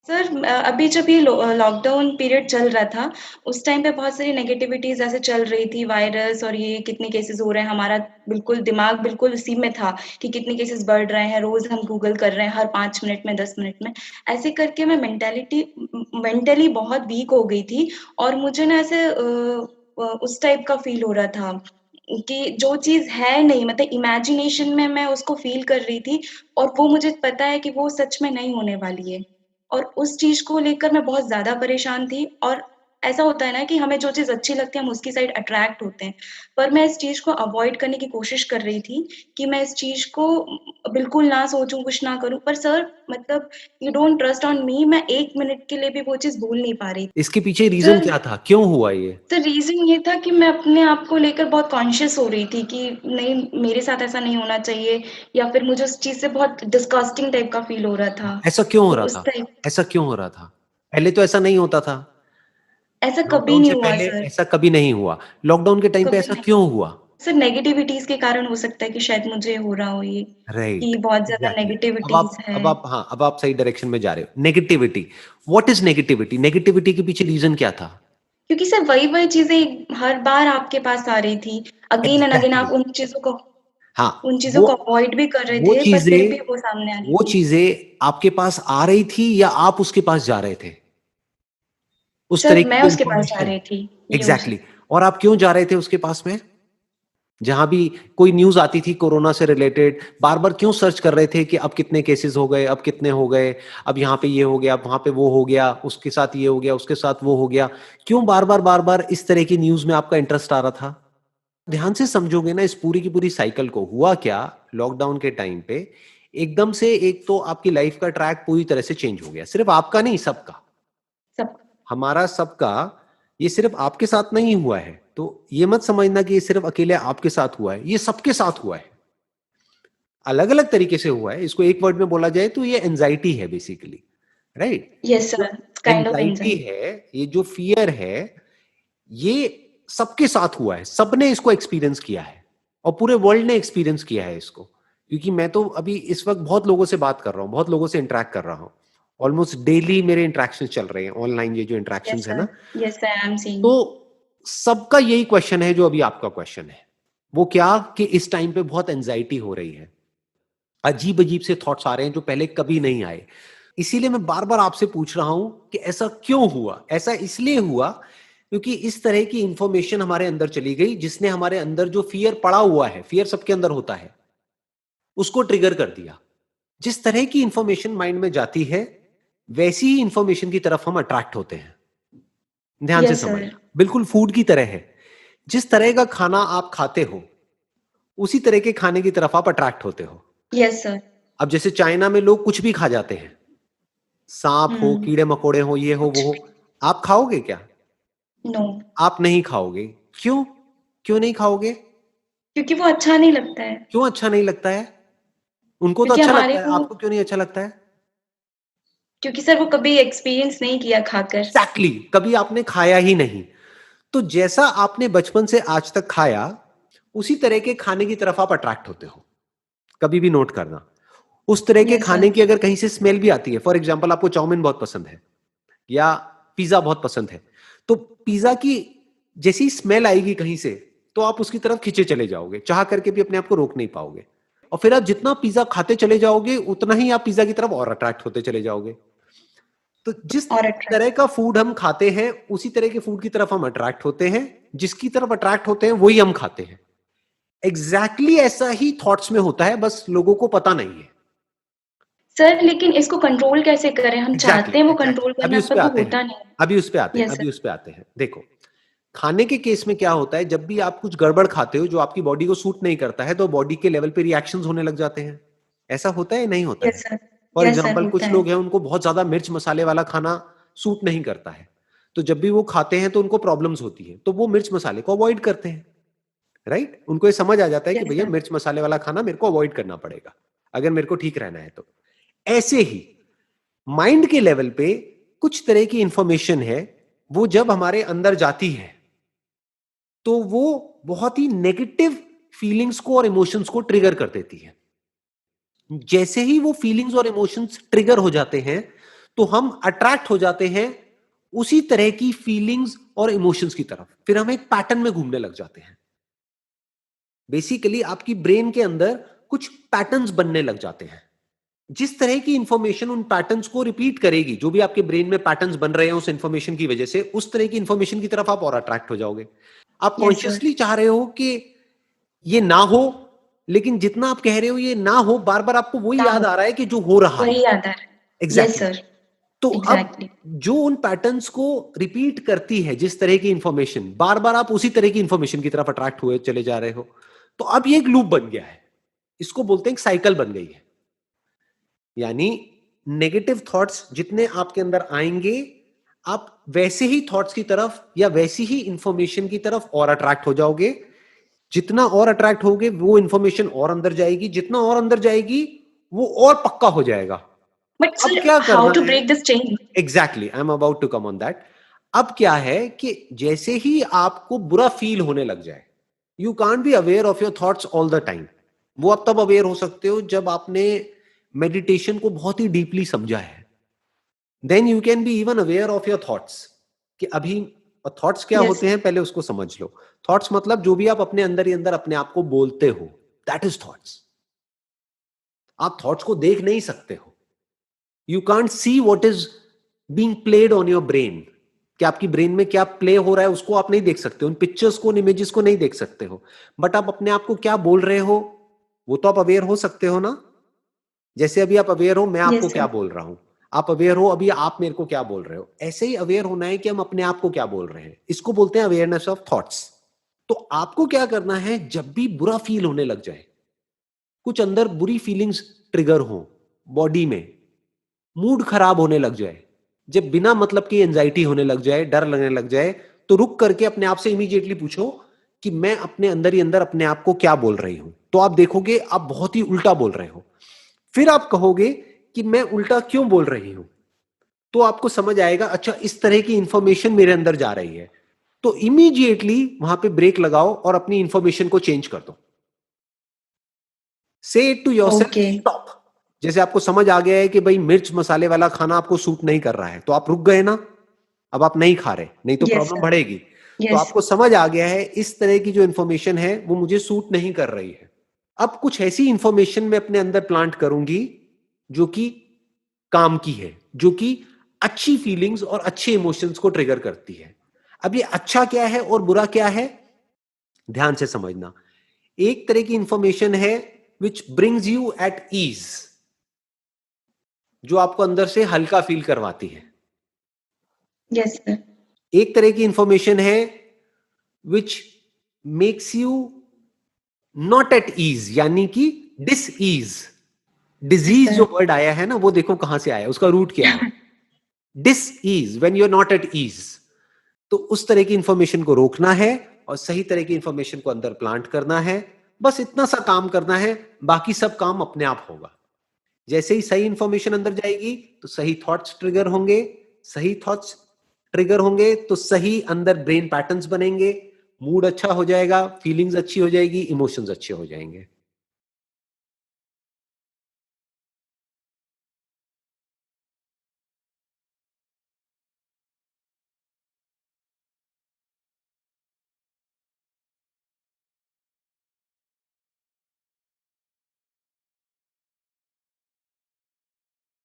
Sir अभी जब ये लॉकडाउन पीरियड चल रहा था, उस टाइम पे बहुत सारी नेगेटिविटीज़ ऐसे चल रही थी, वायरस और ये कितने केसेज़ हो रहे हैं, हमारा बिल्कुल दिमाग बिल्कुल उसी में था कि कितने केसेज़ बढ़ रहे हैं, रोज़ हम गूगल कर रहे हैं हर 5 मिनट में, 10 मिनट में। ऐसे करके मैं मेंटली बहुत वीक हो गई थी और मुझे ना ऐसे उस टाइप का फ़ील हो रहा था कि जो चीज़ है नहीं, मतलब इमेजिनेशन में मैं उसको फ़ील कर रही थी और वो मुझे पता है कि वो सच में नहीं होने वाली है। और उस चीज़ को लेकर मैं बहुत ज़्यादा परेशान थी और ऐसा होता है ना कि हमें जो चीज़ अच्छी लगती है हम उसकी साइड अट्रैक्ट होते हैं। पर मैं इस चीज़ को अवॉइड करने की कोशिश कर रही थी कि मैं इस चीज़ को बिल्कुल ना सोचूँ, कुछ ना करूँ। पर सर मतलब you don't trust on me, मैं 1 मिनट के लिए भी वो चीज़ भूल नहीं पा रही थी। इसके पीछे रीज़न सर क्या था? क्यों हुआ ये? सर रीज़न ये था कि मैं अपने आप को लेकर बहुत कॉन्शियस हो रही थी कि नहीं मेरे साथ ऐसा नहीं होना चाहिए या फिर मुझे उस चीज़ से बहुत डिस्गस्टिंग टाइप का फ़ील हो रहा था। ऐसा क्यों हो तो रहा उस था? टाइप ऐसा क्यों हो रहा था? पहले तो ऐसा नहीं होता था। ऐसा कभी लॉकडाउन नहीं से हुआ पहले सर, ऐसा कभी नहीं हुआ। लॉकडाउन के टाइम पे कभी ऐसा नहीं। क्यों हुआ? सर नेगेटिविटीज़ के कारण हो सकता है कि शायद मुझे हो रहा हो ये, राइट, कि बहुत ज़्यादा एग्ज़ैक्टली। नेगेटिविटीज़ है। अब आप सही डायरेक्शन में जा रहे हो। Negativity, what is negativity? Negativity के पीछे रीज़न क्या था? क्योंकि सर वही-वही चीज़ें हर बार आपके पास आ रही थी। Again and again exactly. आप हाँ, उन चीज़ों वो को अवॉइड भी कर रहे वो थे, पर फिर भी चीज़ें वो सामने आ रही वो थी। चीज़ें आपके पास आ रही थी या आप उसके पास जा रहे थे? उस सर तरीके मैं की उसके पास जा इन्फॉर्मेशन। रही थी, ये हो एग्ज़ैक्टली। सकता और आप क्यों जा रहे थे उसके पास में? जहाँ भी कोई न्यूज़ आती थी कोरोना से रिलेटेड, बार-बार क्यों सर्च कर रहे थे कि अब कितने केसेज़ हो गए, अब कितने हो गए, अब यहाँ पे ये हो गया, अब वहाँ पे वो हो गया, उसके साथ ये हो गया, उसके साथ वो हो गया। क्यों बार-बार इस तरह की न्यूज़ में आपका इंटरेस्ट आ रहा था? ध्यान से समझोगे ना इस पूरी की पूरी साइकिल को, हुआ क्या लॉकडाउन के टाइम पे, एकदम से एक तो आपकी लाइफ़ का ट्रैक पूरी तरह से चेंज हो गया। सिर्फ़ आपका नहीं, सबका। सब हमारा सबका, ये सिर्फ आपके साथ नहीं हुआ है। तो ये मत समझना कि ये सिर्फ अकेले आपके साथ हुआ है, ये सबके साथ हुआ है। अलग-अलग तरीके से हुआ है। इसको एक वर्ड में बोला जाए तो ये एंग्ज़ायटी है बेसिकली, राइट? यस जो sir, kind of anxiety anxiety. है, ये जो फ़ियर है, ये सबके साथ हुआ है। सबने इसको एक्सपीरियंस किया है और पूरे वर्ल्ड ने एक्सपीरियंस किया है इसको। क्योंकि मैं तो अभी इस वक़्त बहुत लोगों से बात कर रहा हूँ, बहुत लोगों से इंटरैक्ट कर रहा हूँ। ऑलमोस्ट डेली मेरे इंटरैक्शंस चल रहे हैं, ऑनलाइन ये जो यस इंटरैक्शंस है सर, ना, यस आई एम सीइंग। तो सबका यही क्वेश्चन है जो अभी आपका क्वेश्चन है। वो क्या कि इस टाइम पे बहुत एंजाइटी हो रही है। अजीब-अजीब से थॉट्स आ रहे हैं जो पहले कभी नहीं आए। इसीलिए मैं बार-बार आपसे पूछ रहा हूं कि ऐसा क्यों हुआ? ऐसा इसलिए हुआ क्योंकि इस तरह की इंफॉर्मेशन हमारे अंदर चली गई जिसने हमारे अंदर जो फ़ियर पड़ा हुआ है, फ़ियर सबके अंदर होता है, उसको ट्रिगर कर दिया। जिस तरह की इंफॉर्मेशन माइंड में जाती है, वैसी ही इंफॉर्मेशन की तरफ हम अट्रैक्ट होते हैं। ध्यान से यस सर, समझना, बिल्कुल फूड की तरह है। जिस तरह का खाना आप खाते हो, उसी तरह के खाने की तरफ आप अट्रैक्ट होते हो। Yes sir. अब जैसे चाइना में लोग कुछ भी खा जाते हैं, सांप हो, हुँ, कीड़े-मकोड़े हो, ये हो, वो कुछ हो, भी आप खाओगे क्या? नो, आप नहीं खाओगे। क्यों? क्यों नहीं खाओगे? क्योंकि वो अच्छा नहीं लगता है। क्यों अच्छा नहीं लगता है? उनको तो क्योंकि अच्छा हमारे लगता है, को आपको क्यों नहीं अच्छा लगता है? क्योंकि सर वो कभी एक्सपीरियंस नहीं किया खाकर। एग्ज़ैक्टली, कभी आपने खाया ही नहीं। तो जैसा आपने बचपन से आज तक खाया, उसी तरह के खाने की तरफ आप अट्रैक्ट होते हो। कभी भी नोट करना। उस तरह के यस खाने सर, की अगर कहीं से स्मेल भी आती है, फॉर एग्जांपल आपको चाउमीन बहुत पसंद है या पिज़्ज़ा बहुत पसंद है, तो पिज़्ज़ा की जैसी ही स्मेल आएगी कहीं से, तो आप उसकी तरफ खींचे चले जाओगे, चाह करके भी अपने आप को रोक नहीं पाओगे। और फिर आप जितना पिज़्ज़ा खाते चले जाओगे, उतना ही आप पिज़्ज़ा की तरफ और अट्रैक्ट होते चले जाओगे। तो जिस और अट्रैक्ट तरह का फूड हम खाते हैं, उसी तरह के फूड की तरफ हम अट्रैक्ट होते हैं, जिसकी तरफ अट्रैक्ट होते हैं, वही हम खाते हैं। एग्ज़ैक्टली ऐसा ही थॉट्स में होता है, बस लोगों को पता नहीं है। सर लेकिन इसको कंट्रोल कैसे करें? हम चाहते हैं वो एग्जैक्टली कंट्रोल अभी करना उस पे पर वो आते हैं होता नहीं अभी उस पे आते है। हैं यस अभी सर, उस पे आते हैं देखो, खाने के केस में क्या होता है, जब भी आप कुछ गड़बड़ खाते हो जो आपकी बॉडी को सूट नहीं करता है, तो बॉडी के लेवल पे रिएक्शंस होने लग जाते हैं। ऐसा होता है या नहीं होता है? Yes sir, for yes sir example होता कुछ है। लोग हैं, उनको बहुत ज्यादा मिर्च मसाले वाला खाना सूट नहीं करता है, तो जब भी वो खाते हैं तो उनको प्रॉब्लम्स होती है, तो वो मिर्च मसाले को अवॉइड करते हैं। राइट, उनको ये समझ आ जाता है कि यस भैया सर, मिर्च मसाले वाला खाना मेरे को अवॉइड करना पड़ेगा अगर मेरे को ठीक रहना है तो। ऐसे ही माइंड के लेवल पे कुछ तरह की इंफॉर्मेशन है, वो जब हमारे अंदर जाती है तो वो बहुत ही नेगेटिव फीलिंग्स को और इमोशंस को ट्रिगर कर देती है। जैसे ही वो फीलिंग्स और इमोशंस ट्रिगर हो जाते हैं, तो हम अट्रैक्ट हो जाते हैं उसी तरह की फीलिंग्स और इमोशंस की तरफ, फिर हम एक पैटर्न में घूमने लग जाते हैं। बेसिकली आपकी ब्रेन के अंदर कुछ पैटर्न्स बनने लग जाते हैं। जिस तरह की इंफॉर्मेशन उन पैटर्न्स को रिपीट करेगी, जो भी आपके ब्रेन में पैटर्न्स बन रहे हैं उस इंफॉर्मेशन की वजह से, उस तरह की इंफॉर्मेशन की तरफ आप और अट्रैक्ट हो जाओगे। आप यस सर। कॉन्शियसली चाह रहे हो कि ये ना हो, लेकिन जितना आप कह रहे हो ये ना हो, बार बार आपको वही ना याद हो, आ रहा है कि जो हो रहा है। वही याद आ रहा है। यस एग्जैक्टली सर, तो अब एग्ज़ैक्टली। जो उन पैटर्न्स को रिपीट करती है, जिस तरह की इंफॉर्मेशन, बार बार आप उसी तरह की इंफॉर्मेशन की तरफ अट्रैक्ट हुए चले जा रहे हो। तो अब ये एक लूप बन गया है, इसको बोलते हैं एक साइकिल बन गई है। यानी नेगेटिव थॉट्स जितने आपके अंदर आएंगे, आप वैसे ही थॉट्स की तरफ या वैसी ही इंफॉर्मेशन की तरफ और अट्रैक्ट हो जाओगे। जितना और अट्रैक्ट होगे वो इंफॉर्मेशन और अंदर जाएगी, जितना और अंदर जाएगी वो और पक्का हो जाएगा। बट अब सर, क्या हाउ करना टू है? Break this chain? Exactly, I am about to come on that. अब क्या है कि जैसे ही आपको बुरा फील होने लग जाए, you can't be aware of your thoughts all the time. वो आप तब अवेयर हो सकते हो जब आपने मेडिटेशन को बहुत ही डीपली समझा है। Then you can be even aware of your thoughts कि अभी थॉट्स क्या यस। होते हैं पहले उसको समझ लो। थॉट्स मतलब जो भी आप अपने अंदर ही अंदर अपने आप को बोलते हो, दैट इज थॉट्स। आप थॉट्स को देख नहीं सकते हो। You can't see what is being played on your brain, कि आपकी ब्रेन में क्या प्ले हो रहा है उसको आप नहीं देख सकते, उन पिक्चर्स को, उन इमेजेस को नहीं देख सकते हो। बट आप अपने आप को क्या बोल रहे हो वो तो आप अवेयर हो सकते हो ना। जैसे अभी आप अवेयर हो मैं आपको यस क्या सर। बोल रहा हूं, आप अवेयर हो अभी आप मेरे को क्या बोल रहे हो। ऐसे ही अवेयर होना है कि हम अपने आप को क्या बोल रहे हैं, इसको बोलते हैं अवेयरनेस ऑफ थॉट्स। तो आपको क्या करना है, जब भी बुरा फील होने लग जाए, कुछ अंदर बुरी फीलिंग्स ट्रिगर हो बॉडी में, मूड खराब होने लग जाए, जब बिना मतलब की एंजाइटी होने लग जाए, डर लगने लग जाए, तो रुक करके अपने आप से इमीडिएटली पूछो कि मैं अपने अंदर ही अंदर अपने आप को क्या बोल रही हूं। तो आप देखोगे आप बहुत ही उल्टा बोल रहे हो। फिर आप कहोगे कि मैं उल्टा क्यों बोल रही हूं, तो आपको समझ आएगा अच्छा इस तरह की इंफॉर्मेशन मेरे अंदर जा रही है। तो इमीडिएटली वहां पे ब्रेक लगाओ और अपनी इंफॉर्मेशन को चेंज कर दो। Say it to yourself, okay. Stop. जैसे आपको समझ आ गया है कि भाई मिर्च मसाले वाला खाना आपको सूट नहीं कर रहा है, तो आप रुक गए ना, अब आप नहीं खा रहे, नहीं तो यस प्रॉब्लम सर। बढ़ेगी। तो यस। आपको समझ आ गया है इस तरह की जो इंफॉर्मेशन है वो मुझे सूट नहीं कर रही है। अब कुछ ऐसी इंफॉर्मेशन मैं अपने अंदर प्लांट करूंगी जो कि काम की है, जो कि अच्छी फीलिंग्स और अच्छे इमोशंस को ट्रिगर करती है। अब ये अच्छा क्या है और बुरा क्या है, ध्यान से समझना। एक तरह की इंफॉर्मेशन है which brings you at ease, जो आपको अंदर से हल्का फील करवाती है। Yes sir. एक तरह की इंफॉर्मेशन है which makes you not at ease, यानी कि डिस ईज। यस डिजीज जो सर। वर्ड आया है ना, वो देखो कहां से आया, उसका रूट क्या है, dis ease, when you are not at ease. तो उस तरह की इंफॉर्मेशन को रोकना है और सही तरह की इंफॉर्मेशन को अंदर प्लांट करना है। बस इतना सा काम करना है, बाकी सब काम अपने आप होगा। जैसे ही सही इंफॉर्मेशन अंदर जाएगी तो सही थॉट्स ट्रिगर होंगे, सही थॉट्स ट्रिगर होंगे तो सही अंदर ब्रेन पैटर्न्स बनेंगे, मूड अच्छा हो जाएगा, फीलिंग्स अच्छी हो जाएगी, इमोशंस अच्छे हो जाएंगे।